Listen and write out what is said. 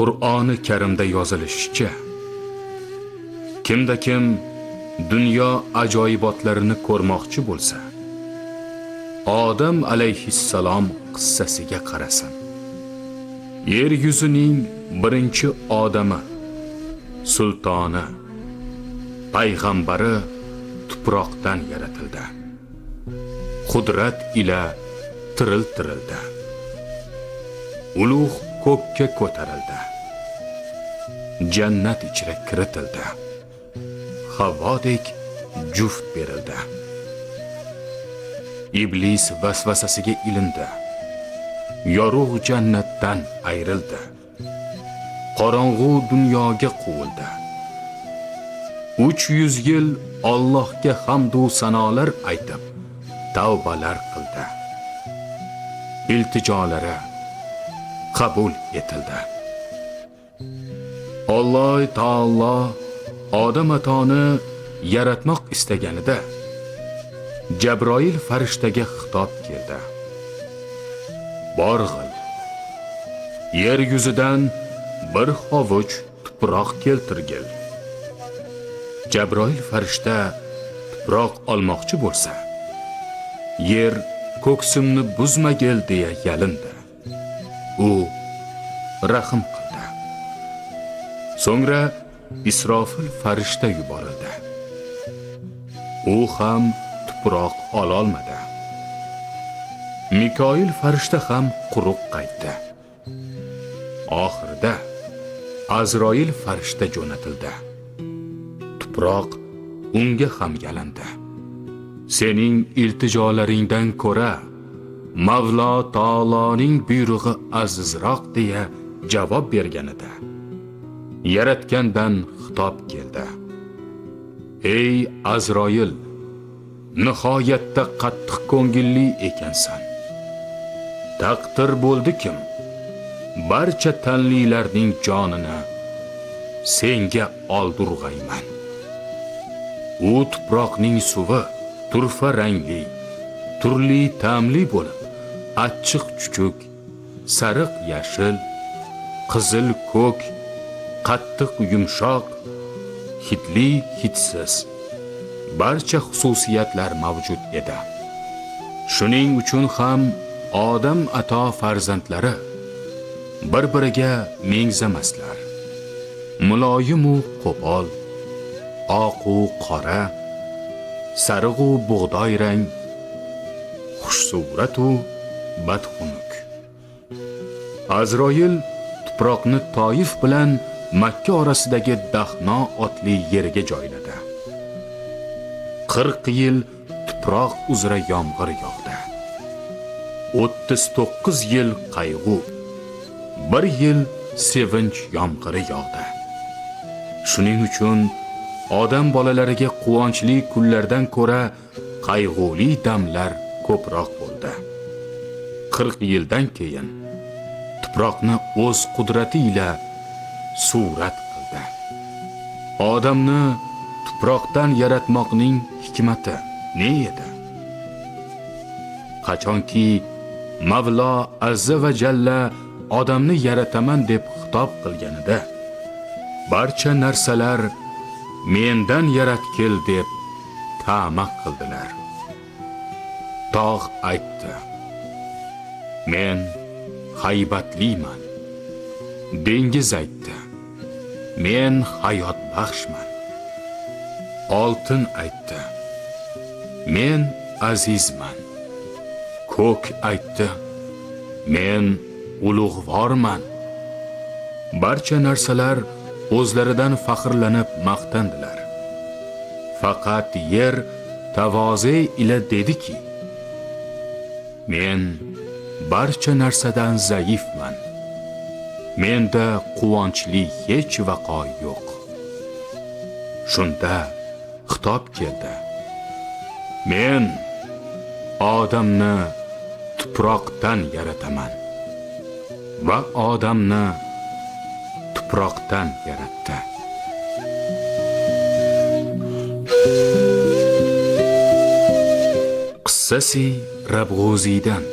Qur'oni Karimda yozilishicha, kimda kim dunyo ajoyibotlarini ko'rmoqchi bo'lsa, Odam alayhissalom qissasiga qarasin. Yer yuzining birinchi odami, sultoni, payg'ambari tuproqdan yaratildi. Qudrat ila tiriltirildi. Ulug' ko'kka ko'tarildi. Jannat ichra kiritildi. Havodek juft berildi. Iblis vasvasasiga ilindi. Yorug' jannatdan ayrildi. Qorong'u dunyoga quvildi. 300 yil Allohga hamd va sanolar aytib, tavbalar qildi. Iltijolari qabul etildi. Alloh taolo Odam atoni yaratmoq istaganida Jabroil farishtaga xitob keldi. Borg'il, yer yuzidan bir hovuch tuproq keltirgil. Jabroil farishta tuproq olmoqchi bo'lsa, yer ko'ksimni buzmagil deya yalindi. U rahim qildi. So'ngra Isrofil farishta yuborildi. U ham tuproq ololmadi. Mikoil farishta ham quruq qaytdi. Oxirida Azroil farishta jo'natildi. Tuproq unga ham yalindi. Sening iltijolaringdan ko'ra Mavlo taoloning buyrug'i azizroq deya javob berganida yaratgandan xitob keldi. Ey Azroil, nihoyatda qattiq ko'ngilli ekansan. Taqdir bo'ldi-kim, barcha tanlilarning jonini senga oldurg'ayman. U tuproqning suvi turfa rangli, turli ta'mli bo'lib, achchiq chuchuk, sariq yashil, qizil ko'k, qattiq yumshoq, hidli hidsiz barcha xususiyatlar mavjud edi. Shuning uchun ham Odam ato farzandlari bir-biriga mengzamaslar. Muloyim u qo'pol, oq u qora, sariq u bug'doy rang, xushsurat u badxunuk. Azroil tuproqni Toif bilan Makka orasidagi Dahno otli yeriga joyladi. 40 yil tuproq uzra yomg'ir yog'di. 39 yil qayg'u, 1 yil sevinch yomg'iri yog'di. Shuning uchun odam bolalariga quvonchli kunlardan ko'ra qayg'uli damlar ko'proq bo'ldi. 40 yildan keyin tuproqni o'z qudrati ila surat qildi. Odamni tuproqdan yaratmoqning hikmati ne edi? Qachonki Mavlo azza va jalla odamni yarataman deb xitob qilganida, barcha narsalar mendan yaratgil deb ta'ma qildilar. Tog' aytdi: Men haybatliman. Dengiz aytdi: Men hayot baxshman. Oltin aytdi: Men azizman. Ko'k aytdi: Men ulug'vorman. Barcha narsalar o'zlaridan faxrlanib maqtandilar. Faqat yer tavoze ila dediki: Men barcha narsadan zaifman. Menda quvonchli hech vaqo yo'q. Shunda xitob keldi: Men odamni tuproqdan yarataman va odamni tuproqdan yaratdi. Qissasi Rabg'uziydan.